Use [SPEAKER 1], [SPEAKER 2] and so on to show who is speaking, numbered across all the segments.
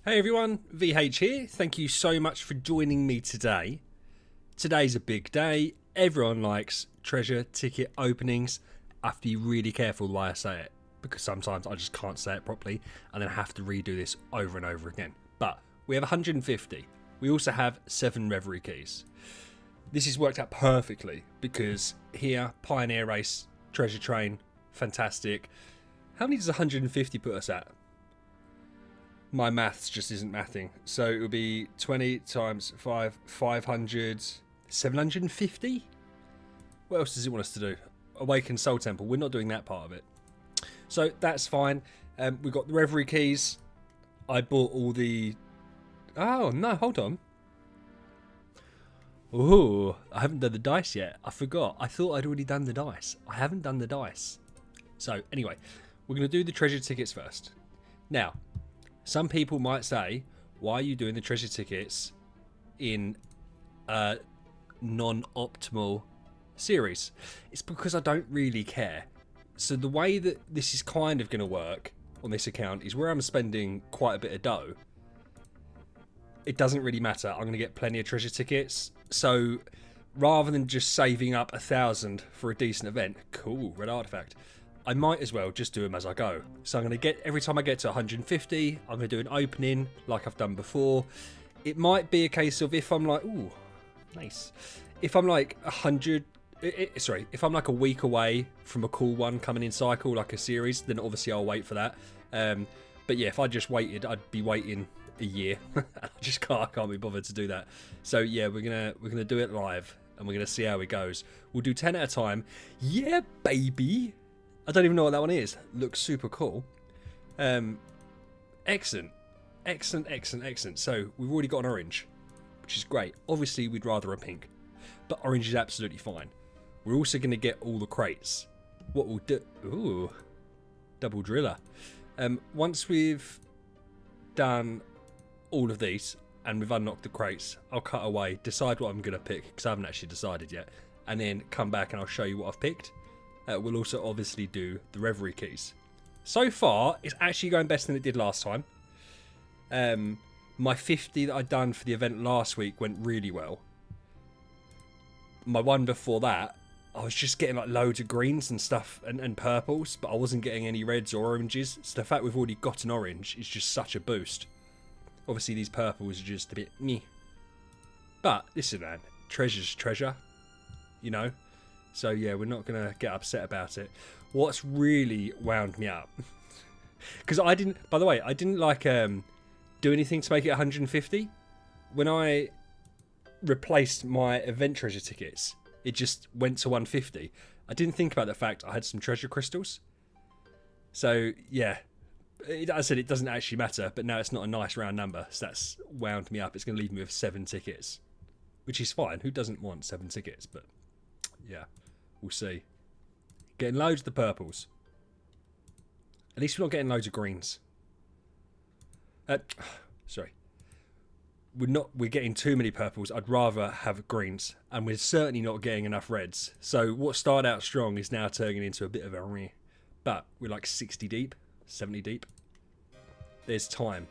[SPEAKER 1] Hey everyone, VH here. Thank you so much for joining me today. Today's a big day. Everyone likes treasure ticket openings. I have to be really careful the way I say it because sometimes I just can't say it properly and then have to redo this over and over again. But we have 150. We also have 7 Reverie Keys. This has worked out perfectly because here, Pioneer Race, Treasure Train, fantastic. How many does 150 put us at? My maths just isn't mathing. So it would be 20 times 5, 500, 750? What else does it want us to do? Awaken Soul Temple. We're not doing that part of it. So that's fine. We've got the Reverie Keys. I bought all the... Oh, no, hold on. Oh, I haven't done the dice yet. I forgot. I thought I'd already done the dice. I haven't done the dice. So anyway, we're going to do the treasure tickets first. Now... Some people might say, why are you doing the treasure tickets in a non-optimal series? It's because I don't really care. So the way that this is kind of going to work on this account is where I'm spending quite a bit of dough. It doesn't really matter. I'm going to get plenty of treasure tickets. So rather than just saving up 1,000 for a decent event, cool, red artifact. I might as well just do them as I go. So I'm going to get, every time I get to 150, I'm going to do an opening like I've done before. It might be a case of if I'm like, ooh, nice. If I'm like 100, if I'm like a week away from a cool one coming in cycle, like a series, then obviously I'll wait for that. But yeah, if I just waited, I'd be waiting a year. I can't be bothered to do that. So yeah, we're gonna do it live and we're gonna see how it goes. We'll do 10 at a time. Yeah, baby. I don't even know what that one is. Looks super cool. Excellent. So we've already got an orange, which is great. Obviously, we'd rather a pink, but orange is absolutely fine. We're also going to get all the crates. What we'll do... Ooh. Double driller. Once we've done all of these and we've unlocked the crates, I'll cut away, decide what I'm going to pick, because I haven't actually decided yet, and then come back and I'll show you what I've picked. We'll also obviously do the Reverie Keys. So far, it's actually going better than it did last time. My 50 that I'd done for the event last week went really well. My one before that, I was just getting like loads of greens and stuff and purples, but I wasn't getting any reds or oranges. So the fact we've already got an orange is just such a boost. Obviously, these purples are just a bit meh. But listen, man, treasure's treasure, you know. So yeah, we're not going to get upset about it. What's really wound me up, because I didn't, by the way, I didn't like do anything to make it 150. When I replaced my event treasure tickets, it just went to 150. I didn't think about the fact I had some treasure crystals. So yeah, as I said, it doesn't actually matter, but now it's not a nice round number. So that's wound me up. It's going to leave me with 7 tickets, which is fine. Who doesn't want 7 tickets? But yeah. We'll see. Getting loads of the purples. At least we're not getting loads of greens. Sorry. We're getting too many purples. I'd rather have greens. And we're certainly not getting enough reds. So what started out strong is now turning into a bit of a meh. But we're like 60 deep, 70 deep. There's time.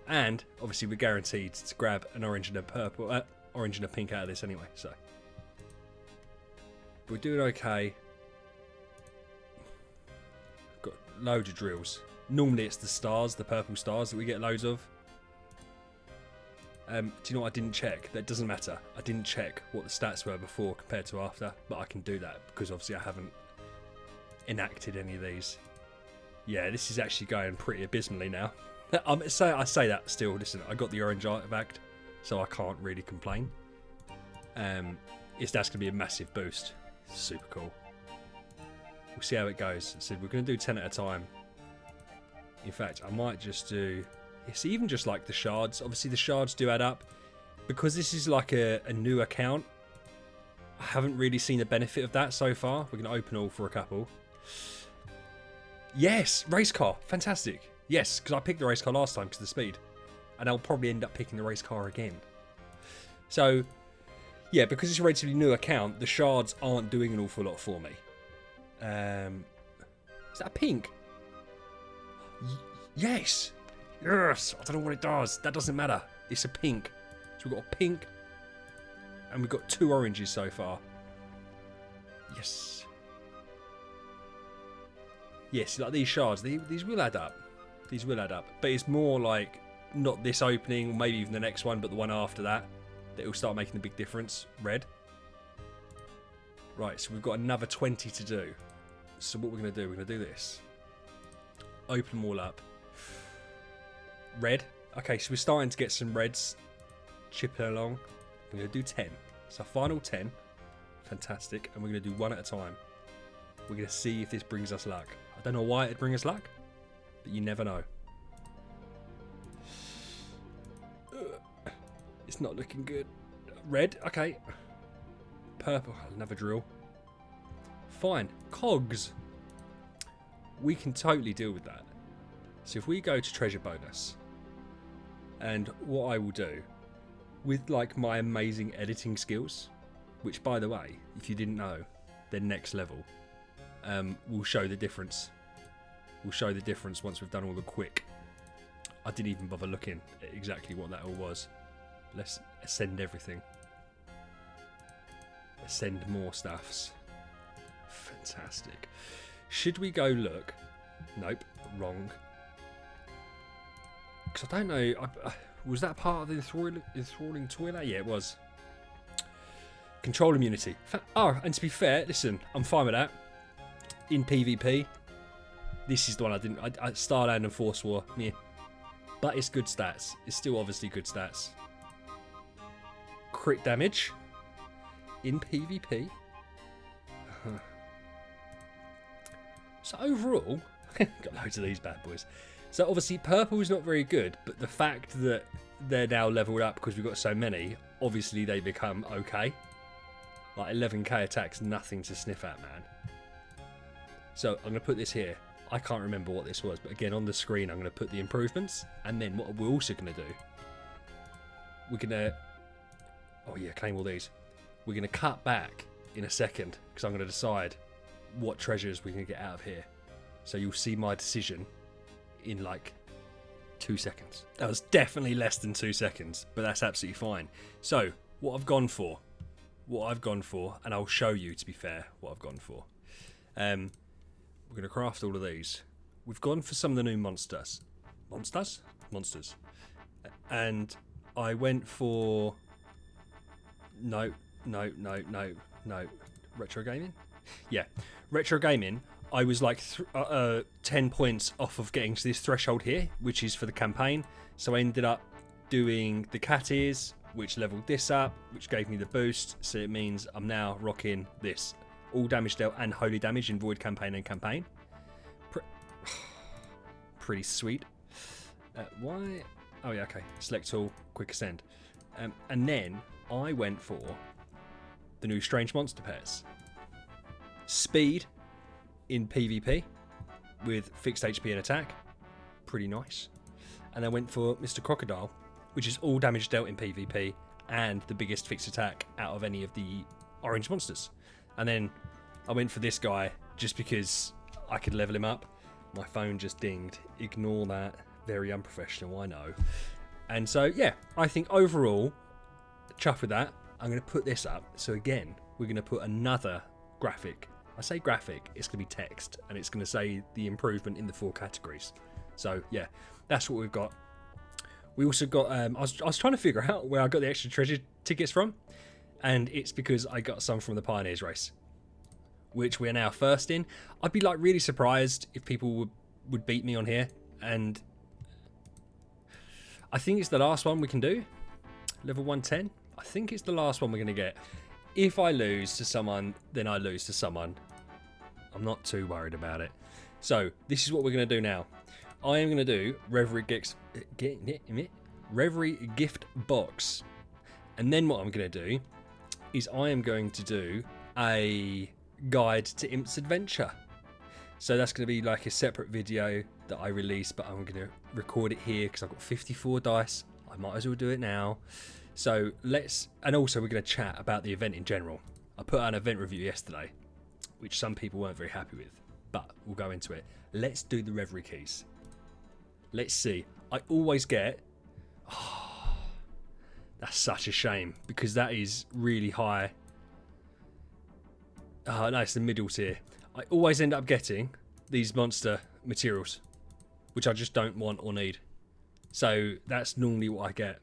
[SPEAKER 1] And obviously we're guaranteed to grab an orange and a purple, orange and a pink out of this anyway. So. We're doing okay. Got loads of drills. Normally it's the stars, the purple stars that we get loads of. Do you know what I didn't check? That doesn't matter. I didn't check what the stats were before compared to after, but I can do that because obviously I haven't enacted any of these. Yeah, this is actually going pretty abysmally now. I say that still. Listen, I got the orange artifact, so I can't really complain. That's going to be a massive boost. Super cool. We'll see how it goes. So we're going to do 10 at a time. In fact, I might just do... It's even just like the shards. Obviously, the shards do add up. Because this is like a new account, I haven't really seen the benefit of that so far. We're going to open all for a couple. Yes! Race car! Fantastic! Yes, because I picked the race car last time because of the speed. And I'll probably end up picking the race car again. So... Yeah, because it's a relatively new account, the shards aren't doing an awful lot for me. Is that a pink? Yes! Yes! I don't know what it does. That doesn't matter. It's a pink. So we've got a pink. And we've got 2 oranges so far. Yes. Yes, like these shards. These will add up. These will add up. But it's more like not this opening, or maybe even the next one, but the one after that. That will start making a big difference. Red. Right, so we've got another 20 to do. So what we're going to do, we're going to do this. Open them all up. Red. Okay, so we're starting to get some reds chipping along. We're going to do 10. So final 10. Fantastic. And we're going to do one at a time. We're going to see if this brings us luck. I don't know why it'd bring us luck, but you never know. It's not looking good. Red. Okay. Purple. Another drill. Fine. Cogs. We can totally deal with that. So if we go to treasure bonus, and what I will do with like my amazing editing skills, which by the way, if you didn't know, they're next level, we'll show the difference. We'll show the difference once we've done all the quick. I didn't even bother looking at exactly what that all was. Let's ascend everything. Ascend more stuffs. Fantastic. Should we go look? Nope, wrong. Because I don't know. Was that part of the enthralling toilet? Yeah, it was. Control immunity. Oh, and to be fair, listen, I'm fine with that. In PvP, this is the one I didn't. Starland and Force War, yeah. But it's good stats. It's still obviously good stats. Crit damage in PvP. So overall, got loads of these bad boys. So obviously purple is not very good, but the fact that they're now leveled up because we've got so many, obviously they become okay. Like 11k attacks, nothing to sniff at, man. So I'm going to put this here. I can't remember what this was, but again on the screen I'm going to put the improvements, and then what we're also going to do, we're going to, oh yeah, claim all these. We're going to cut back in a second because I'm going to decide what treasures we're going to get out of here. So you'll see my decision in like 2 seconds. That was definitely less than 2 seconds, but that's absolutely fine. So what I've gone for, and I'll show you, to be fair, what I've gone for. We're going to craft all of these. We've gone for some of the new monsters. Monsters. And I went for... No. Retro gaming? Yeah. Retro gaming, I was like 10 points off of getting to this threshold here, which is for the campaign. So I ended up doing the cat ears, which leveled this up, which gave me the boost. So it means I'm now rocking this. All damage dealt and holy damage in Void campaign and campaign. Pretty sweet. Why? Oh yeah, okay. Select all, quick ascend. And then I went for the new strange monster pairs. Speed in PvP with fixed HP and attack. Pretty nice. And I went for Mr. Crocodile, which is all damage dealt in PvP and the biggest fixed attack out of any of the orange monsters. And then I went for this guy just because I could level him up. My phone just dinged. Ignore that. Very unprofessional, I know. And so, yeah, I think overall, chuffed with that. I'm going to put this up. So again, we're going to put another graphic. I say graphic, it's going to be text. And it's going to say the improvement in the 4 categories. So, yeah, that's what we've got. We also got... I was trying to figure out where I got the extra treasure tickets from. And it's because I got some from the Pioneers race, which we're now first in. I'd be like really surprised if people would beat me on here. And I think it's the last one we can do. Level 110. I think it's the last one we're going to get. If I lose to someone, then I lose to someone. I'm not too worried about it. So this is what we're going to do now. I am going to do Reverie Gift Box. And then what I'm going to do is I am going to do a guide to Imps Adventure. So that's going to be like a separate video that I release, but I'm going to record it here because I've got 54 dice. I might as well do it now. So and also we're going to chat about the event in general. I put out an event review yesterday, which some people weren't very happy with, but we'll go into it. Let's do the Reverie Keys. Let's see. I always get... That's such a shame, because that is really high. Oh, no, it's the middle tier. I always end up getting these monster materials, which I just don't want or need. So that's normally what I get.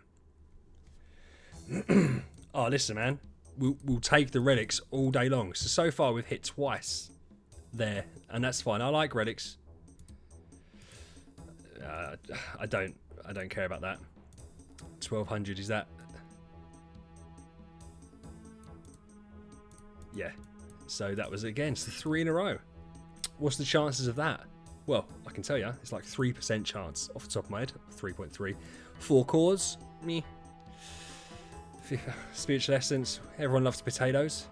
[SPEAKER 1] Oh, listen, man. We'll take the relics all day long. So far we've hit twice there, and that's fine. I like relics. I don't care about that. 1200, is that? Yeah. So that was, again, it's the 3 in a row. What's the chances of that? Well, I can tell you, it's like 3% chance off the top of my head. 3.3. 4 cores. Me. Spiritual essence. Everyone loves potatoes.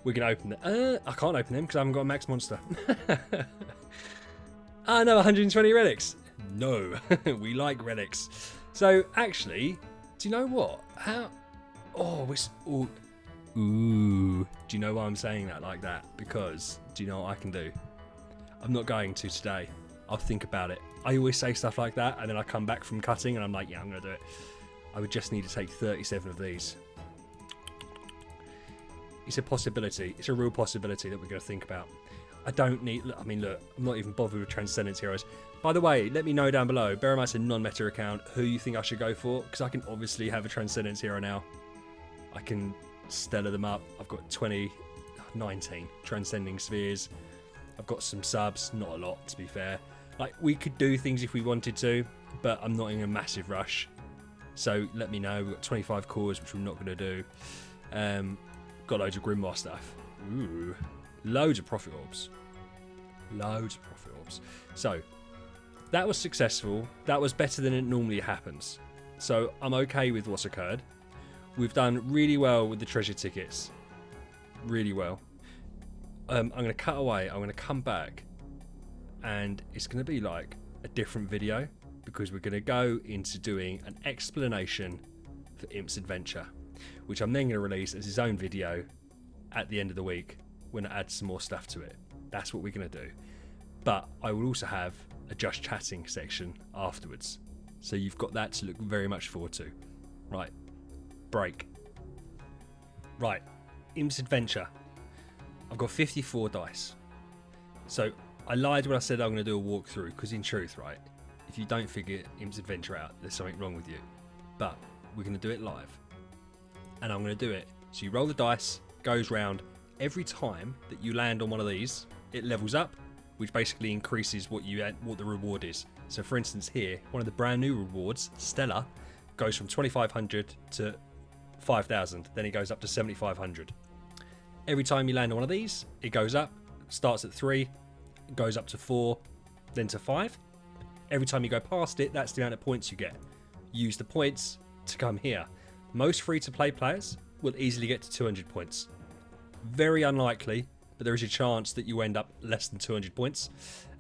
[SPEAKER 1] We're going to open them. I can't open them because I haven't got a max monster. Ah, no, 120 relics. No, we like relics. So, actually, do you know what? How... Oh, it's... Oh, ooh. Do you know why I'm saying that like that? Because, do you know what I can do? I'm not going to today. I'll think about it. I always say stuff like that, and then I come back from cutting, and I'm like, yeah, I'm going to do it. I would just need to take 37 of these. It's a possibility. It's a real possibility that we're going to think about. I don't need... I mean, look, I'm not even bothered with Transcendence Heroes. By the way, let me know down below, bear in mind it's a non-meta account, who you think I should go for, because I can obviously have a Transcendence Hero now. I can stellar them up. I've got 19 Transcending Spheres. I've got some subs, not a lot, to be fair. Like, we could do things if we wanted to, but I'm not in a massive rush. So let me know. We've got 25 cores, which we're not going to do. Got loads of Grimoire stuff. Ooh. Loads of Prophet Orbs. Loads of Prophet Orbs. So, that was successful. That was better than it normally happens. So, I'm okay with what's occurred. We've done really well with the treasure tickets. Really well. I'm going to cut away. I'm going to come back. And it's going to be like a different video. Because we're going to go into doing an explanation for Imps Adventure. Which I'm then going to release as his own video at the end of the week. When I add some more stuff to it. That's what we're going to do. But I will also have a just chatting section afterwards. So you've got that to look very much forward to. Right. Break. Right. Imps Adventure. I've got 54 dice. So I lied when I said I'm going to do a walkthrough. Because in truth, right, if you don't figure Imps Adventure out, there's something wrong with you. But we're going to do it live. And I'm going to do it. So you roll the dice, goes round. Every time that you land on one of these, it levels up, which basically increases what the reward is. So for instance here, one of the brand new rewards, Stellar, goes from 2,500 to 5,000. Then it goes up to 7,500. Every time you land on one of these, it goes up, starts at 3, goes up to 4, then to 5. Every time you go past it, that's the amount of points you get. Use the points to come here. Most free-to-play players will easily get to 200 points. Very unlikely, but there is a chance that you end up less than 200 points.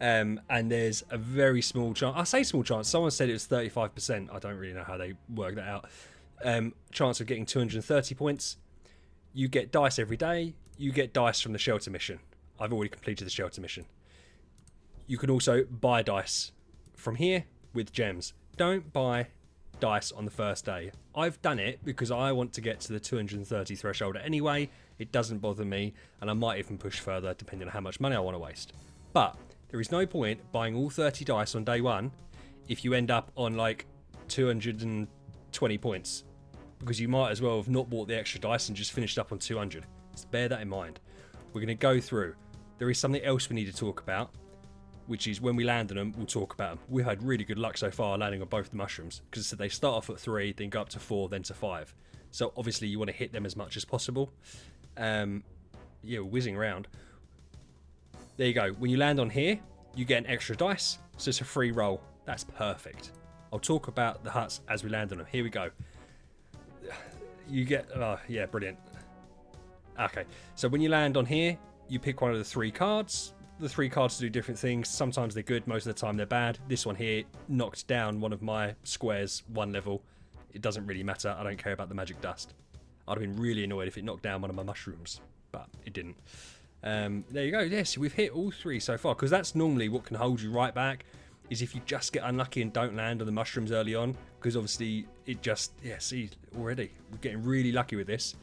[SPEAKER 1] And there's a very small chance. I say small chance. Someone said it was 35%. I don't really know how they work that out. Chance of getting 230 points. You get dice every day. You get dice from the shelter mission. I've already completed the shelter mission. You can also buy dice from here with gems. Don't buy dice on the first day. I've done it because I want to get to the 230 threshold anyway. It doesn't bother me, and I might even push further depending on how much money I want to waste. But there is no point buying all 30 dice on day one if you end up on like 220 points, because you might as well have not bought the extra dice and just finished up on 200. So bear that in mind. We're going to go through. There is something else we need to talk about, which is when we land on them, we'll talk about them. We've had really good luck so far landing on both the mushrooms, because they start off at 3, then go up to 4, then to 5. So obviously you want to hit them as much as possible. Yeah, whizzing around. There you go. When you land on here, you get an extra dice, so it's a free roll. That's perfect. I'll talk about the huts as we land on them. Here we go. You get... Oh, yeah, brilliant. Okay, so when you land on here, you pick one of the 3 cards. The 3 cards do different things. Sometimes they're good, most of the time they're bad. This one here knocked down one of my squares 1 level. It doesn't really matter. I don't care about the magic dust. I'd have been really annoyed if it knocked down one of my mushrooms, but it didn't. There you go. Yes, we've hit all 3 so far, because that's normally what can hold you right back. is if you just get unlucky and don't land on the mushrooms early on, because obviously it just, yeah, see, already, we're getting really lucky with this.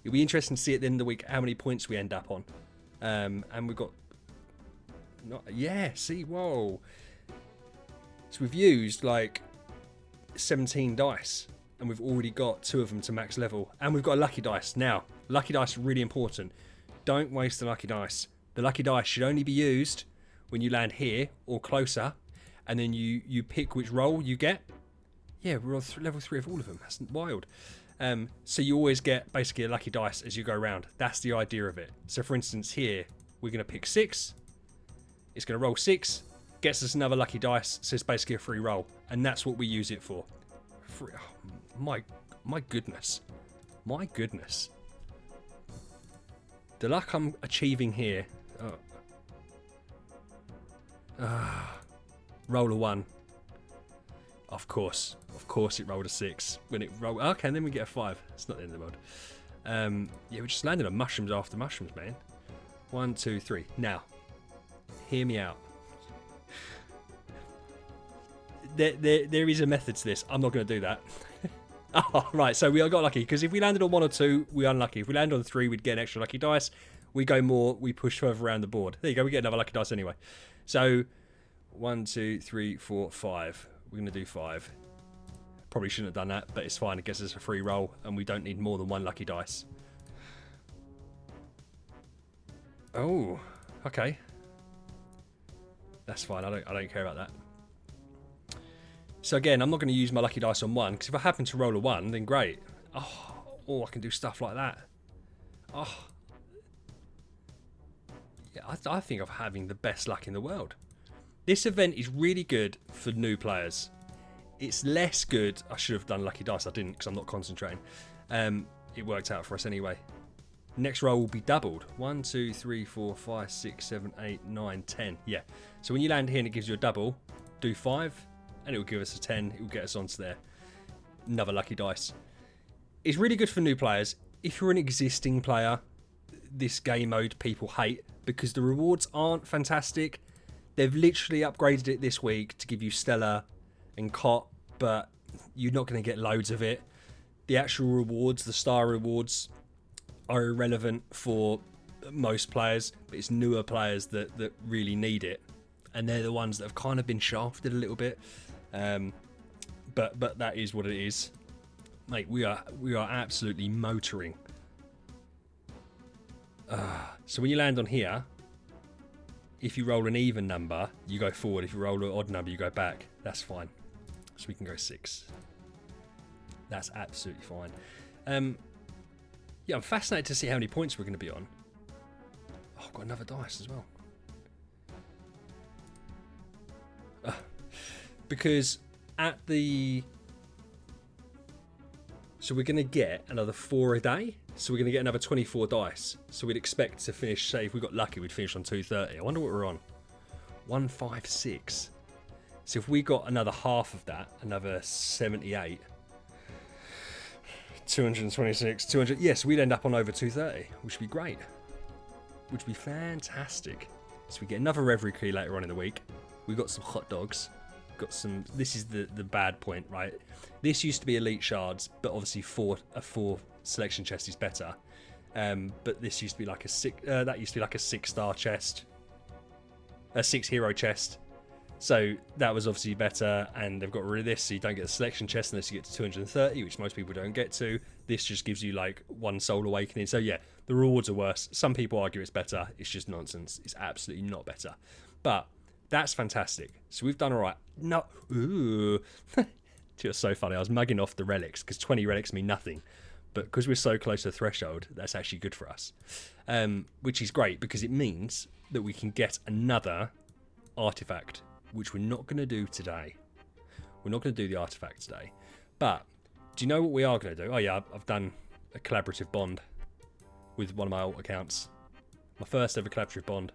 [SPEAKER 1] It'll be interesting to see at the end of the week how many points we end up on. And we've got, see, whoa. So we've used like 17 dice, and we've already got 2 of them to max level, and we've got a lucky dice. Now, lucky dice are really important. Don't waste the lucky dice. The lucky dice should only be used when you land here or closer, and then you pick which roll you get. Yeah, we're on level 3 of all of them. That's wild. So you always get basically a lucky dice as you go around. That's the idea of it. So for instance here, we're going to pick 6. It's going to roll 6, gets us another lucky dice, so it's basically a free roll. And that's what we use it for. Free, oh, my goodness. My goodness. The luck I'm achieving here. Roll a 1. Of course it rolled a 6 when it rolled. Okay, and then we get a 5. It's not the end of the world. Yeah, we just landed on mushrooms after mushrooms, man. 1, 2, 3. Now, hear me out. There is a method to this. I'm not going to do that. Oh, right, so we got lucky because if we landed on 1 or 2, we're unlucky. If we landed on 3, we'd get an extra lucky dice. We go more, we push further around the board. There you go, we get another lucky dice anyway. So 1, 2, 3, 4, 5. We're going to do 5. Probably shouldn't have done that, but it's fine. It gets us a free roll, and we don't need more than 1 lucky dice. Oh, okay. That's fine. I don't care about that. So again, I'm not going to use my lucky dice on 1, because if I happen to roll a 1, then great. Oh, I can do stuff like that. Oh. Yeah, I think I'm having the best luck in the world. This event is really good for new players. It's less good. I should have done lucky dice. I didn't because I'm not concentrating. It worked out for us anyway. Next roll will be doubled. 1, 2, 3, 4, 5, 6, 7, 8, 9, 10. Yeah. So when you land here and it gives you a double, do 5. And it will give us a 10. It will get us onto there. Another lucky dice. It's really good for new players. If you're an existing player, this game mode people hate because the rewards aren't fantastic. They've literally upgraded it this week to give you Stellar and Cot, but you're not going to get loads of it. The actual rewards, the star rewards, are irrelevant for most players, but it's newer players that really need it. And they're the ones that have kind of been shafted a little bit. But that is what it is. Mate, we are absolutely motoring. So when you land on here, if you roll an even number, you go forward. If you roll an odd number, you go back. That's fine. So we can go 6. That's absolutely fine. Yeah, I'm fascinated to see how many points we're going to be on. Oh, I've got another dice as well. Because at the... So we're going to get another 4 a day. So we're going to get another 24 dice. So we'd expect to finish, say if we got lucky, we'd finish on 230. I wonder what we're on. 156. So if we got another half of that, another 78, 226, 200. Yes, we'd end up on over 230, which would be great. Which would be fantastic. So we get another Reverie Key later on in the week. We've got some hot dogs. Got some. This is the bad point, right? This used to be elite shards, but obviously a 4 selection chest is better. But this used to be like a 6. That used to be like a 6-star chest, a 6 hero chest. So that was obviously better, and they've got rid of this, so you don't get the selection chest unless you get to 230, which most people don't get to. This just gives you like 1 soul awakening. So yeah, the rewards are worse. Some people argue it's better. It's just nonsense. It's absolutely not better. But that's fantastic. So we've done all right. No, ooh, you're so funny. I was mugging off the relics because 20 relics mean nothing, but because we're so close to the threshold, that's actually good for us, which is great because it means that we can get another artifact, which we're not going to do today. We're not going to do the artifact today. But do you know what we are going to do? Oh yeah, I've done a collaborative bond with one of my alt accounts. My first ever collaborative bond.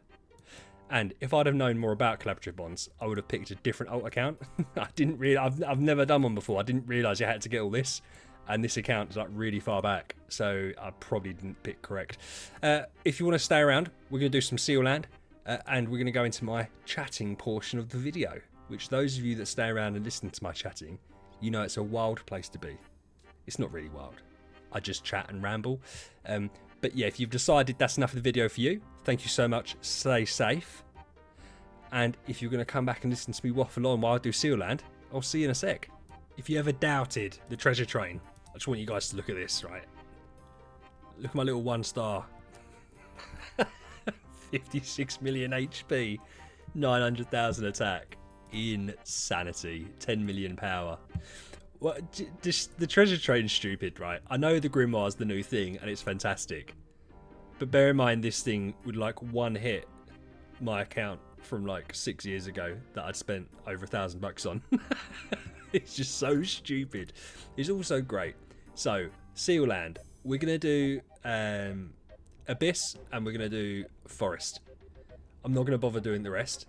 [SPEAKER 1] And if I'd have known more about collaborative bonds, I would have picked a different alt account. I didn't really. I've never done one before. I didn't realise you had to get all this. And this account is like really far back, so I probably didn't pick correct. If you want to stay around, we're going to do some Sealand. And we're going to go into my chatting portion of the video. which those of you that stay around and listen to my chatting, you know it's a wild place to be. It's not really wild. I just chat and ramble. But yeah, if you've decided that's enough of the video for you, thank you so much. Stay safe. And if you're going to come back and listen to me waffle on while I do Sealand, I'll see you in a sec. If you ever doubted the treasure train, I just want you guys to look at this, right? Look at my little 1-star. 56 million HP, 900,000 attack. Insanity. 10 million power. Well, just the treasure train's stupid, right? I know the Grimoire's the new thing and it's fantastic. But bear in mind this thing would like one hit my account from like 6 years ago that I'd spent over $1,000 on. It's just so stupid. It's also great. So, Sealand. We're going to do Abyss and we're going to do Forest. I'm not going to bother doing the rest.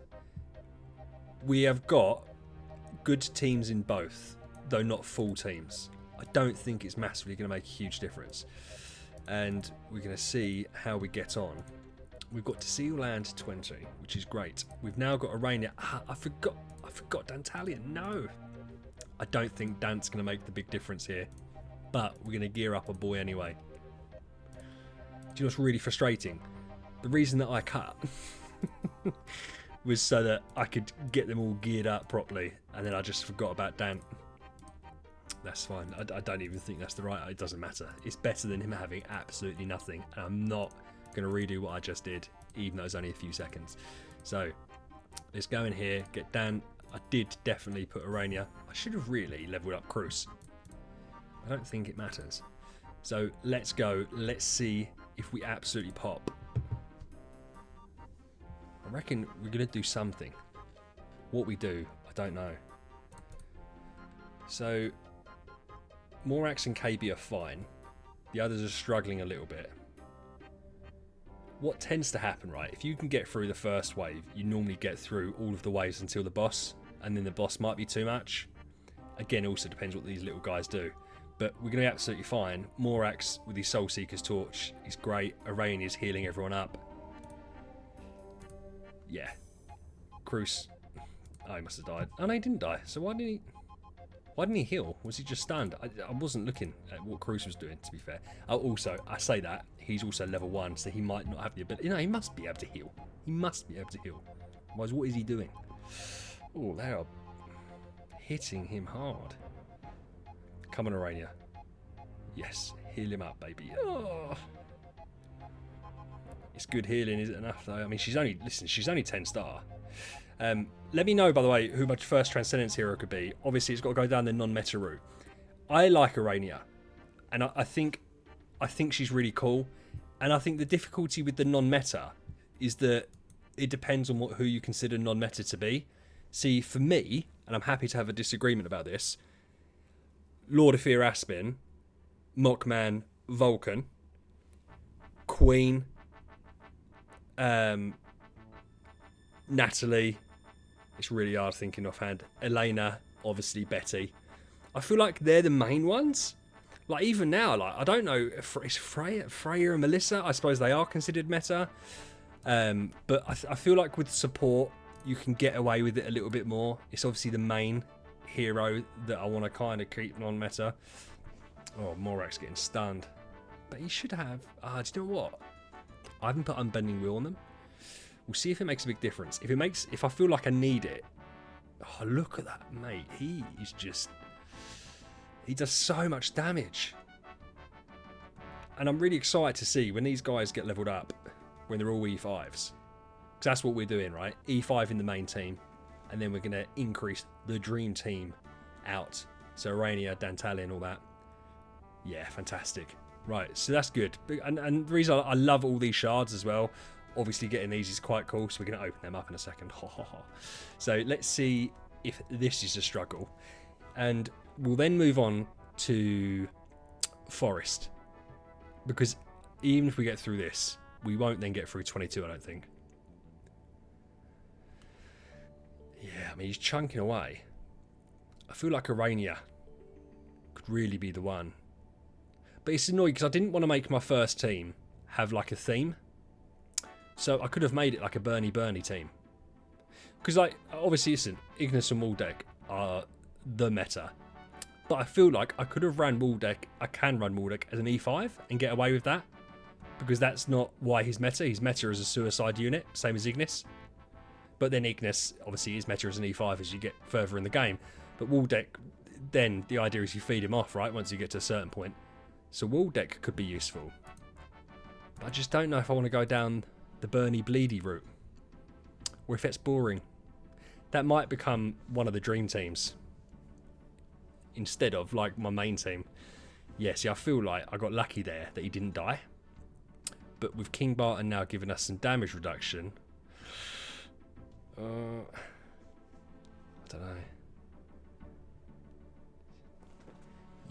[SPEAKER 1] We have got good teams in both, though not full teams. I don't think it's massively going to make a huge difference. And we're going to see how we get on. We've got to Sealand 20, which is great. We've now got Arania. I forgot Dantalion. No. I don't think Dant's going to make the big difference here. But we're going to gear up a boy anyway. Do you know what's really frustrating? The reason that I cut was so that I could get them all geared up properly. And then I just forgot about Dant. That's fine. I don't even think that's the right. It doesn't matter. It's better than him having absolutely nothing. And I'm not going to redo what I just did, even though it's only a few seconds. So let's go in here, get Dan. I did definitely put Arania. I should have really leveled up Cruz. I don't think it matters. So let's go. Let's see if we absolutely pop. I reckon we're going to do something. What we do, I don't know. So Morax and KB are fine. The others are struggling a little bit. What tends to happen, right? If you can get through the first wave, you normally get through all of the waves until the boss, and then the boss might be too much. Again, it also depends what these little guys do. But we're going to be absolutely fine. Morax with his Soul Seeker's Torch is great. Arain is healing everyone up. Yeah. Cruz. Oh, he must have died. Oh, no, he didn't die. So why didn't he heal? Was he just stunned? I wasn't looking at what Cruz was doing, to be fair. Oh, also, I say that. He's also level 1, so he might not have the ability. You know, he must be able to heal. He must be able to heal. Otherwise, what is he doing? Oh, they are hitting him hard. Come on, Arania. Yes, heal him up, baby. Oh. It's good healing, is it enough, though? I mean, she's only 10 star. Let me know, by the way, who my first Transcendence hero could be. Obviously, it's got to go down the non-meta route. I like Arania, and I think she's really cool. And I think the difficulty with the non-meta is that it depends on who you consider non-meta to be. See, for me, and I'm happy to have a disagreement about this, Lord of Fear Aspen, Mockman, Vulcan, Queen, Natalie, it's really hard thinking offhand, Elena, obviously Betty. I feel like they're the main ones. Like even now, like I don't know, is Freya and Melissa, I suppose they are considered meta. But I feel like with support, you can get away with it a little bit more. It's obviously the main hero that I want to kind of keep non-meta. Oh, Morax getting stunned. But he should have... do you know what? I haven't put Unbending Wheel on them. We'll see if it makes a big difference. If I feel like I need it... Oh, look at that, mate. He is just... He does so much damage. And I'm really excited to see when these guys get leveled up, when they're all E5s. Because that's what we're doing, right? E5 in the main team. And then we're going to increase the dream team out. So Arania, Dantalion, all that. Yeah, fantastic. Right, so that's good. And the reason I love all these shards as well, obviously getting these is quite cool. So we're going to open them up in a second. So let's see if this is a struggle. And we'll then move on to Forest. Because even if we get through this, we won't then get through 22, I don't think. Yeah, I mean, he's chunking away. I feel like Arania could really be the one. But it's annoying because I didn't want to make my first team have like a theme. So I could have made it like a Bernie team. Because, like, obviously, listen, Ignis and Waldeck are the meta. But I feel like I could have ran Waldeck, I can run Waldeck as an E5 and get away with that. Because that's not why he's meta. He's meta as a suicide unit, same as Ignis. But then Ignis, obviously, is meta as an E5 as you get further in the game. But Waldeck, then the idea is you feed him off, right, once you get to a certain point. So Waldeck could be useful. But I just don't know if I want to go down the Bernie Bleedy route. Or if it's boring. That might become one of the dream teams. Instead of, like, my main team. Yeah, see, I feel like I got lucky there that he didn't die. But with King Barton now giving us some damage reduction... I don't know.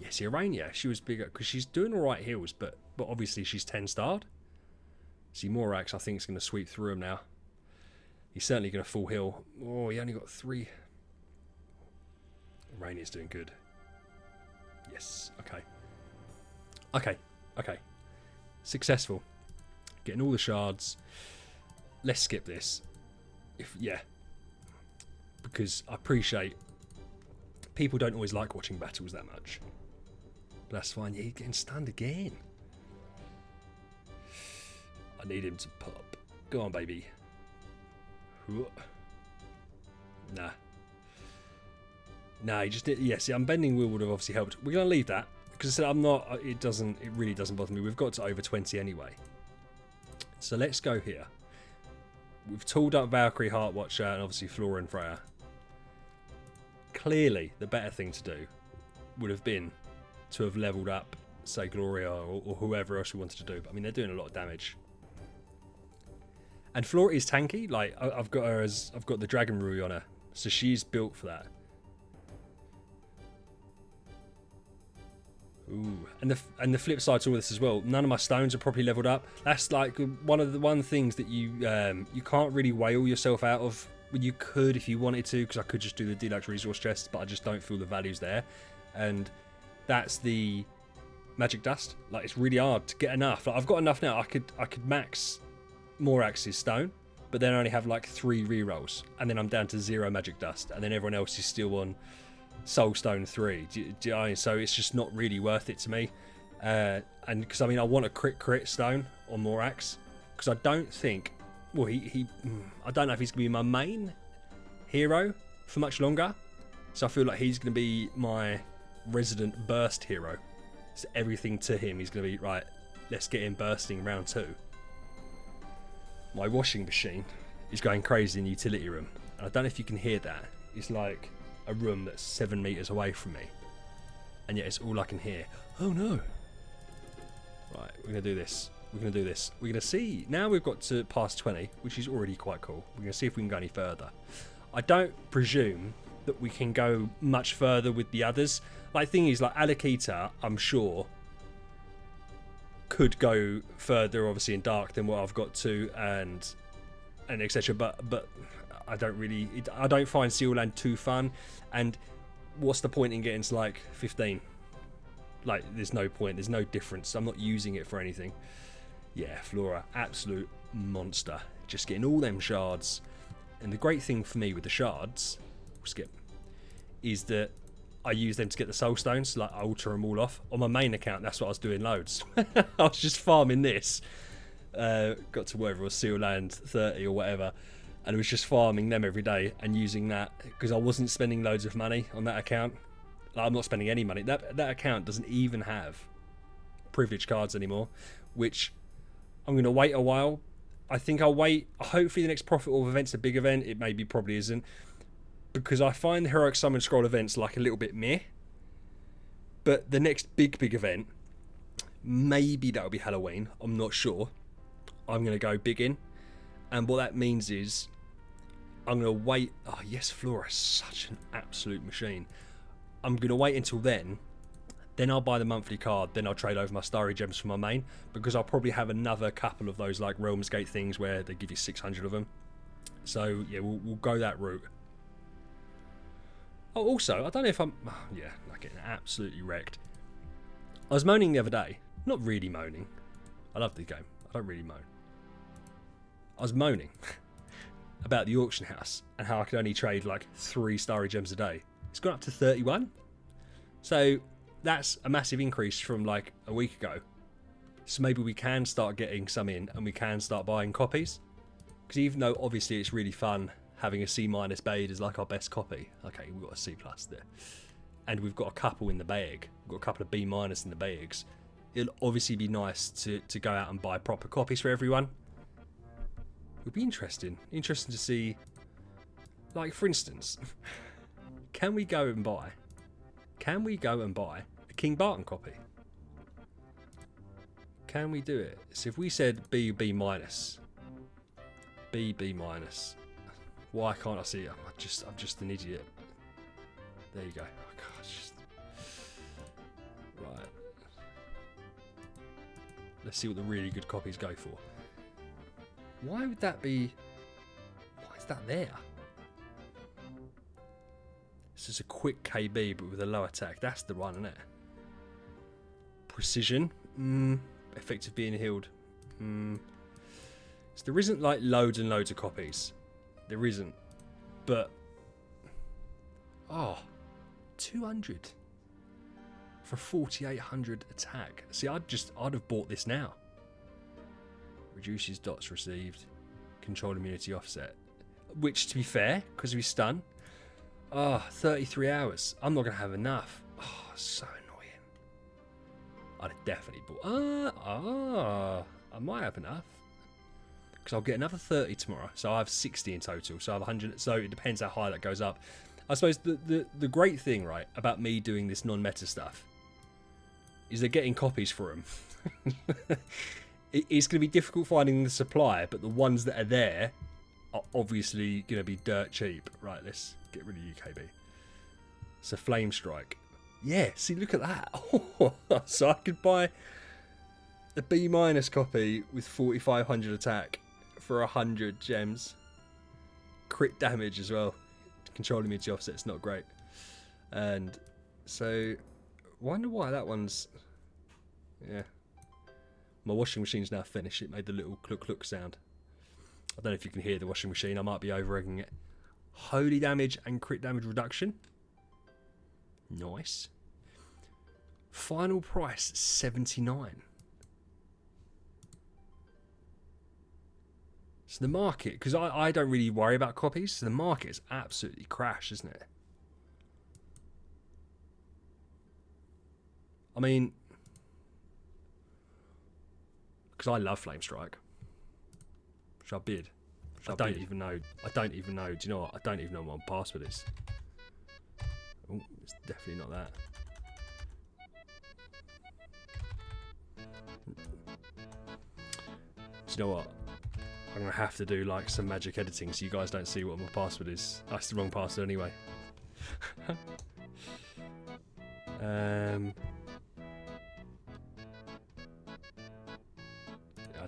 [SPEAKER 1] Yes, Urania, she was bigger because she's doing all right heals, but obviously she's 10 starred. See, Morax, I think, is going to sweep through him now. He's certainly going to full heal. Oh, he only got 3. Urania's doing good. Yes, okay. Okay. Successful. Getting all the shards. Let's skip this. Yeah. Because I appreciate people don't always like watching battles that much. But that's fine. Yeah, he's getting stunned again. I need him to pop. Go on, baby. Nah, he just did. Yeah, see, unbending wheel would have obviously helped. We're going to leave that. Because I said I'm not. It really doesn't bother me. We've got to over 20 anyway. So let's go here. We've tooled up Valkyrie, Heartwatcher, and obviously Flora and Freya. Clearly, the better thing to do would have been to have leveled up, say, Gloria or whoever else we wanted to do. But I mean, they're doing a lot of damage. And Flora is tanky. Like, I've got the Dragon Rui on her, so she's built for that. Ooh, and the flip side to all this as well, none of my stones are properly leveled up. That's like one of the things that you can't really whale yourself out of. You could if you wanted to, because I could just do the deluxe resource chest, but I just don't feel the value's there. And that's the magic dust. Like, it's really hard to get enough. Like, I've got enough now. I could max Morax's stone, but then I only have like 3 rerolls, and then I'm down to 0 magic dust, and then everyone else is still on Soulstone 3. So it's just not really worth it to me. And because I mean, I want a crit stone on Morax, because I don't think, well, I don't know if he's going to be my main hero for much longer. So I feel like he's going to be my resident burst hero. So everything to him, he's going to be, right, let's get him bursting round 2. My washing machine is going crazy in the utility room. And I don't know if you can hear that. It's like a room that's 7 meters away from me, and yet it's all I can hear. Oh no. Right, we're going to do this. We're going to see. Now we've got to past 20, which is already quite cool. We're going to see if we can go any further. I don't presume that we can go much further with the others. Like, thing is, like, Alakita, I'm sure, could go further, obviously, in Dark than what I've got to, and etc. But I don't find Sealand too fun, and what's the point in getting to like 15? Like, there's no point, there's no difference. I'm not using it for anything. Yeah, Flora, absolute monster. Just getting all them shards. And the great thing for me with the shards, skip, is that I use them to get the soul stones. Like, I alter them all off. On my main account, that's what I was doing loads. I was just farming this. Got to whatever it was, Sealand 30 or whatever. And I was just farming them every day and using that because I wasn't spending loads of money on that account. Like, I'm not spending any money. That account doesn't even have privilege cards anymore, which I'm going to wait a while. I think I'll wait. Hopefully the next Prophet Orb event's a big event. It maybe probably isn't, because I find the Heroic Summon Scroll events like a little bit meh. But the next big event, maybe that'll be Halloween. I'm not sure. I'm going to go big in. And what that means is I'm going to wait. Oh, yes, Flora is such an absolute machine. I'm going to wait until then. Then I'll buy the monthly card. Then I'll trade over my Starry Gems for my main, because I'll probably have another couple of those like Realms Gate things where they give you 600 of them. So, yeah, we'll go that route. Oh, also, I don't know if I'm getting absolutely wrecked. I was moaning the other day. Not really moaning. I love the game. I don't really moan. I was moaning about the auction house and how I could only trade like 3 starry gems a day. It's gone up to 31. So that's a massive increase from like a week ago. So maybe we can start getting some in and we can start buying copies. Because even though obviously it's really fun having a C- Bade as like our best copy. Okay, we've got a C+ there. And we've got a couple in the bag. We've got a couple of B- in the bags. It'll obviously be nice to go out and buy proper copies for everyone. It would be interesting. Interesting to see, like for instance, can we go and buy a King Barton copy? Can we do it? So if we said B, B-, B, B-, why can't I see it? I'm just an idiot. There you go. Oh, gosh. Right. Let's see what the really good copies go for. Why would that be? Why is that there? This is a quick KB but with a low attack. That's the one, isn't it? Precision. Effective being healed. So there isn't like loads and loads of copies. There isn't. But 200 for 4,800 attack. See, I'd have bought this now. Reduces dots received. Control immunity offset. Which, to be fair, because we stun. 33 hours. I'm not going to have enough. So annoying. I'd have definitely bought. I might have enough. Because I'll get another 30 tomorrow. So I have 60 in total. So I have 100. So it depends how high that goes up. I suppose the great thing, right, about me doing this non-meta stuff is they're getting copies for them. It's going to be difficult finding the supply, but the ones that are there are obviously going to be dirt cheap. Right, let's get rid of UKB. So Flame Strike. Yeah, see, look at that. So I could buy a B- copy with 4,500 attack for 100 gems. Crit damage as well. Control immunity offset's not great. And so, wonder why that one's... Yeah. My washing machine's now finished. It made the little cluck sound. I don't know if you can hear the washing machine. I might be over-egging it. Holy damage and crit damage reduction. Nice. Final price, 79. So the market, because I don't really worry about copies, so the market is absolutely crashed, isn't it? I mean, because I love Flame Strike. Should I bid? I don't even know. Do you know what? I don't even know what my password is. Oh, it's definitely not that. Do you know what? I'm going to have to do like some magic editing so you guys don't see what my password is. That's the wrong password anyway. I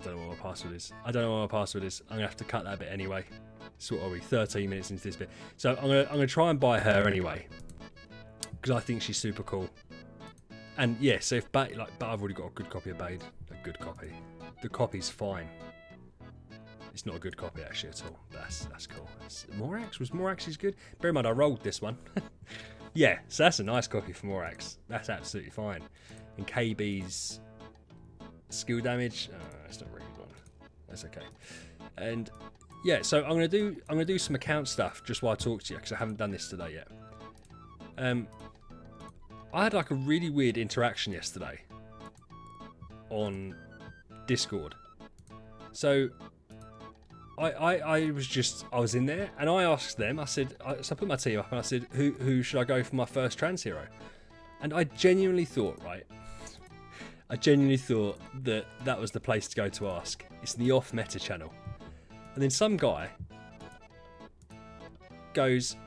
[SPEAKER 1] don't know what my password is. I'm going to have to cut that bit anyway. So what are we? 13 minutes into this bit. So I'm going to try and buy her anyway. Because I think she's super cool. And yeah, so if but I've already got a good copy of Bade. A good copy. The copy's fine. It's not a good copy actually at all. That's cool. Morax? Was Morax's good? Bear in mind I rolled this one. Yeah, so that's a nice copy for Morax. That's absolutely fine. And KB's skill damage, that's not a really good one. That's okay. And yeah, so I'm gonna do some account stuff just while I talk to you because I haven't done this today yet. I had like a really weird interaction yesterday on Discord. So I was in there and I asked them, so I put my team up and I said, who should I go for my first trans hero? And I genuinely thought, that was the place to go to ask. It's the off meta channel. And then some guy goes,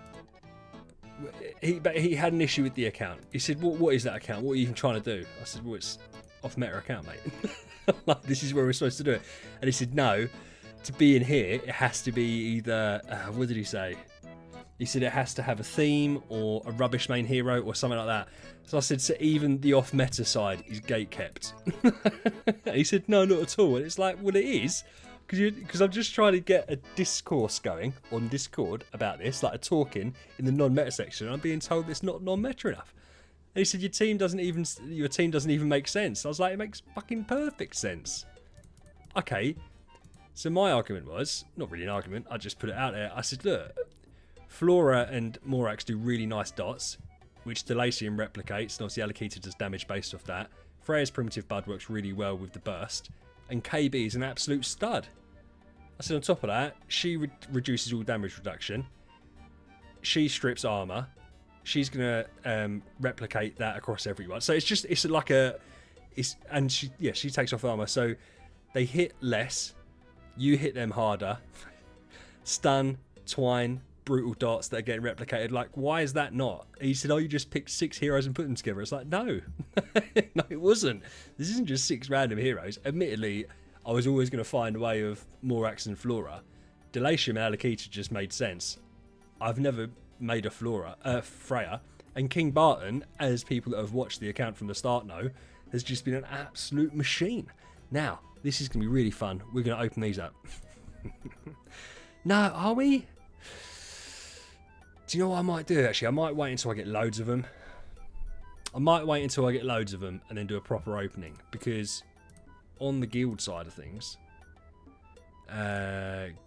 [SPEAKER 1] he had an issue with the account. He said, what is that account? What are you even trying to do? I said, well, it's off meta account, mate. Like, this is where we're supposed to do it. And he said, no, to be in here, it has to be either, what did he say? He said it has to have a theme or a rubbish main hero or something like that. So I said, so even the off-meta side is gate kept. He said, no, not at all. And it's like, well, it is. Because I'm just trying to get a discourse going on Discord about this, like a talking in the non-meta section. And I'm being told it's not non-meta enough. And he said your team doesn't even make sense. I was like, it makes fucking perfect sense. Okay, so my argument was not really an argument. I just put it out there. I said, look, Flora and Morax do really nice dots, which Delacium replicates, and obviously Alakita does damage based off that. Freya's Primitive Bud works really well with the burst, and KB is an absolute stud. I said on top of that, she reduces all damage reduction. She strips armor. She's gonna replicate that across everyone. So she takes off armor. So they hit less. You hit them harder. Stun, twine, brutal dots that are getting replicated. Like, why is that not? He said, oh, you just picked 6 heroes and put them together. It's like, no. No, it wasn't. This isn't just 6 random heroes. Admittedly, I was always going to find a way of Morax and Flora. Delacium and Alakita just made sense. I've never made a Freya. And King Barton, as people that have watched the account from the start know, has just been an absolute machine. Now, this is going to be really fun. We're going to open these up. No, are we? Do you know what I might do, actually? I might wait until I get loads of them. And then do a proper opening. Because on the guild side of things,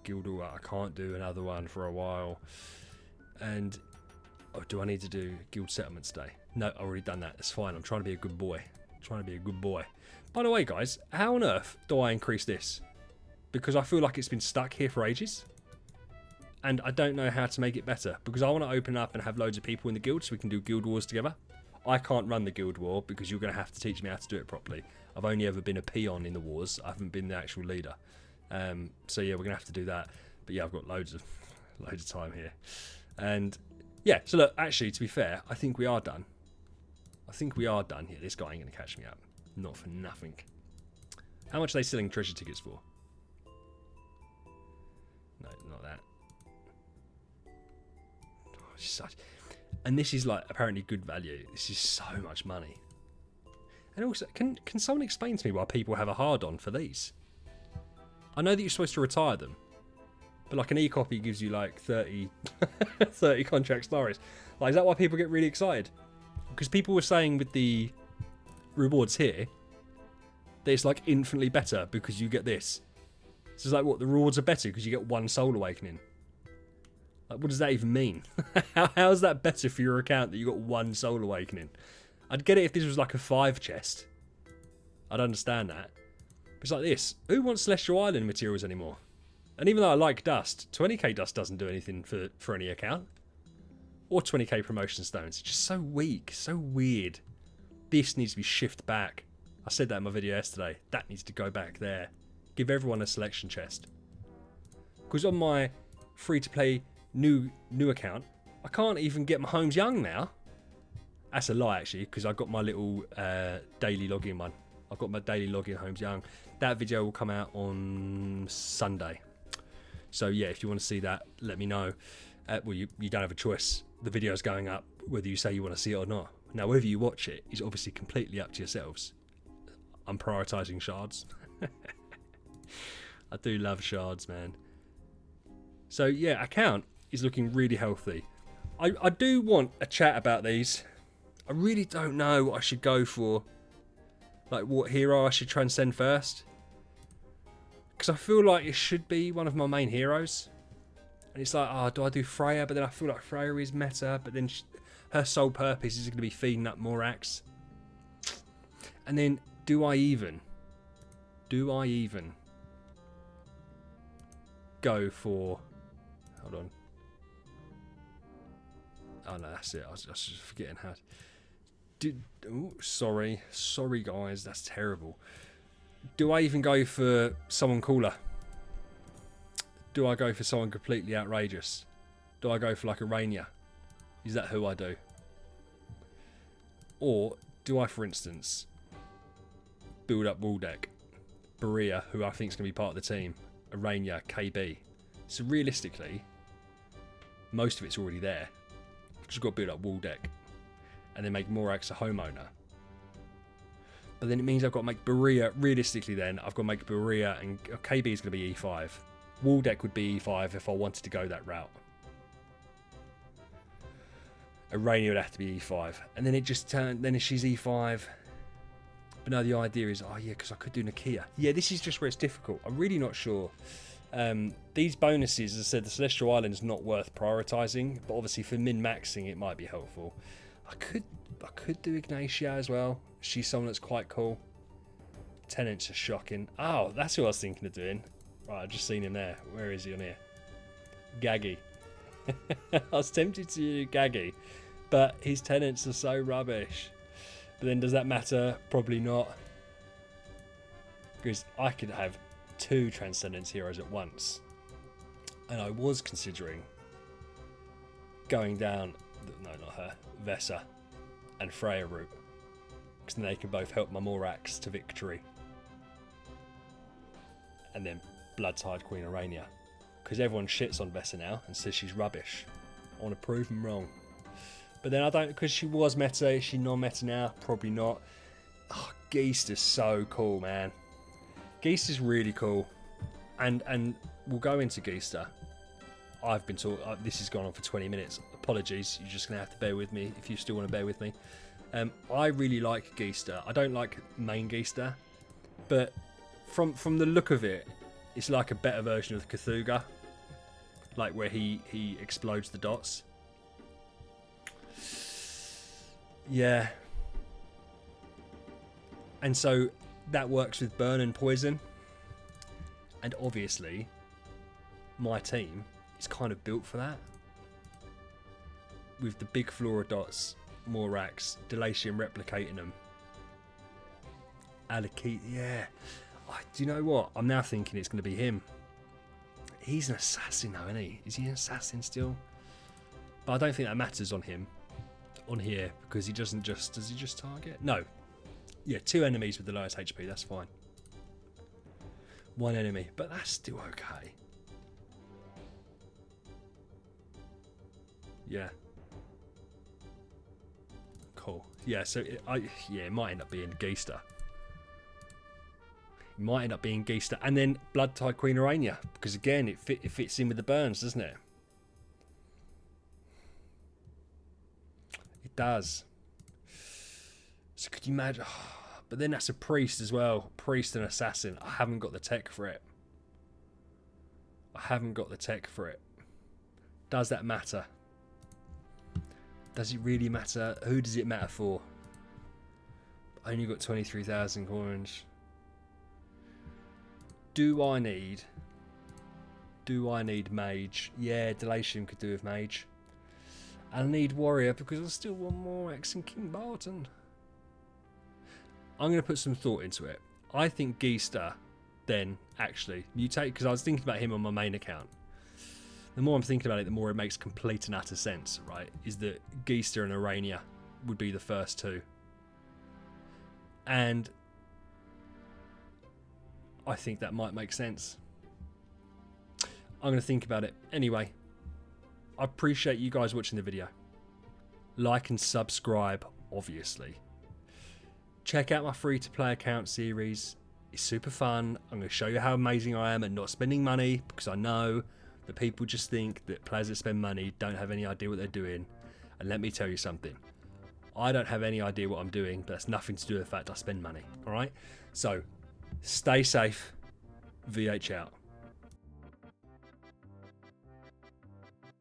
[SPEAKER 1] guild, I can't do another one for a while. And do I need to do guild settlements day? No, I've already done that. It's fine. I'm trying to be a good boy. By the way, guys, how on earth do I increase this? Because I feel like it's been stuck here for ages. And I don't know how to make it better. Because I want to open up and have loads of people in the guild so we can do guild wars together. I can't run the guild war because you're going to have to teach me how to do it properly. I've only ever been a peon in the wars. I haven't been the actual leader. So yeah, we're going to have to do that. But yeah, I've got loads of time here. And yeah, so look, actually, to be fair, I think we are done. Here. This guy ain't going to catch me up. Not for nothing. How much are they selling treasure tickets for? No, not that. Oh, and this is like apparently good value. This is so much money. And also, can someone explain to me why people have a hard-on for these? I know that you're supposed to retire them, but like an e-copy gives you like 30 contract stories. Like, is that why people get really excited? Because people were saying with the rewards here that it's like infinitely better because you get this. So it's like, what, the rewards are better because you get 1 soul awakening? Like, what does that even mean? How is that better for your account that you got 1 soul awakening? I'd get it if this was like a 5 chest. I'd understand that. But it's like this. Who wants Celestial Island materials anymore? And even though I like dust, 20k dust doesn't do anything for any account. Or 20k promotion stones. It's just so weak, so weird. This needs to be shifted back. I said that in my video yesterday. That needs to go back there. Give everyone a selection chest. Because on my free-to-play new account, I can't even get my Homes Young now. That's a lie, actually, because I got my little daily login one. I've got my daily login Homes Young. That video will come out on Sunday. So yeah, if you want to see that, let me know. Well, you don't have a choice. The video's going up whether you say you want to see it or not. Now, whether you watch it is obviously completely up to yourselves. I'm prioritising shards. I do love shards, man. So yeah, account is looking really healthy. I do want a chat about these. I really don't know what I should go for. Like, what hero I should transcend first. Because I feel like it should be one of my main heroes. And it's like, oh, do I do Freya? But then I feel like Freya is meta. But then her sole purpose is going to be feeding up Morax. And then, do I even go for... Hold on. Oh, no, that's it. I was just forgetting how... Sorry guys, that's terrible. Do I even go for someone cooler? Do I go for someone completely outrageous? Do I go for like a Rainier? Is that who I do? Or do I, for instance, build up wall deck, Berea, who I think is going to be part of the team, a Rainier, KB? So realistically, most of it's already there. I've just got to build up wall deck and then make Morax a homeowner. But then it means I've got to make Berea, realistically then, I've got to make Berea, and KB is going to be E5. Waldeck would be E5 if I wanted to go that route. Irania would have to be E5. And then it just turned, then if she's E5. But no, the idea is, oh yeah, because I could do Nakia. Yeah, this is just where it's difficult. I'm really not sure. These bonuses, as I said, the Celestial Island is not worth prioritising. But obviously for min-maxing, it might be helpful. I could do Ignatia as well. She's someone that's quite cool. Tenants are shocking. Oh, that's who I was thinking of doing. Right, I've just seen him there. Where is he on here? Gaggy. I was tempted to do Gaggy, but his tenants are so rubbish. But then does that matter? Probably not. Because I could have 2 Transcendence heroes at once. And I was considering going down, no, not her, Vessa and Freya route. Because then they can both help my Morax to victory. And then Blood-Tied Queen Irania. Because everyone shits on Vessa now and says she's rubbish. I want to prove them wrong. But then I don't, because she was meta, is she non-meta now? Probably not. Oh, Geist is so cool, man. Geist is really cool. And we'll go into Geister. I've been talking, this has gone on for 20 minutes. Apologies, you're just going to have to bear with me if you still want to bear with me. I really like Geister. I don't like main Geister. But from the look of it, it's like a better version of the Cthulhu. Like where he explodes the dots. Yeah. And so that works with burn and poison. And obviously, my team is kind of built for that. With the big Flora dots, Morax, Delatium replicating them. Alakit, yeah. Do you know what? I'm now thinking it's going to be him. He's an assassin though, isn't he? Is he an assassin still? But I don't think that matters on him. On here, because he doesn't just... Does he just target? No. Yeah, 2 enemies with the lowest HP, that's fine. 1 enemy, but that's still okay. Yeah. Cool. Yeah, so it might end up being Geister. It might end up being Geister. And then Blood-Tied Queen Irania. Because again, it fits in with the burns, doesn't it? It does. So could you imagine... But then that's a priest as well. Priest and assassin. I haven't got the tech for it. I haven't got the tech for it. Does that matter? Does it really matter? Who does it matter for? I only got 23,000 coins. Do I need mage? Yeah, Delatium could do with mage. I need warrior because I still want more X and King Barton. I'm going to put some thought into it. I think Geister then actually mutate, because I was thinking about him on my main account. The more I'm thinking about it, the more it makes complete and utter sense, right? Is that Geister and Irania would be the first 2. And I think that might make sense. I'm going to think about it. Anyway, I appreciate you guys watching the video. Like and subscribe, obviously. Check out my free-to-play account series. It's super fun. I'm going to show you how amazing I am at not spending money, because I know that people just think that players that spend money don't have any idea what they're doing. And let me tell you something. I don't have any idea what I'm doing, but that's nothing to do with the fact I spend money. Alright? So, stay safe. VH out.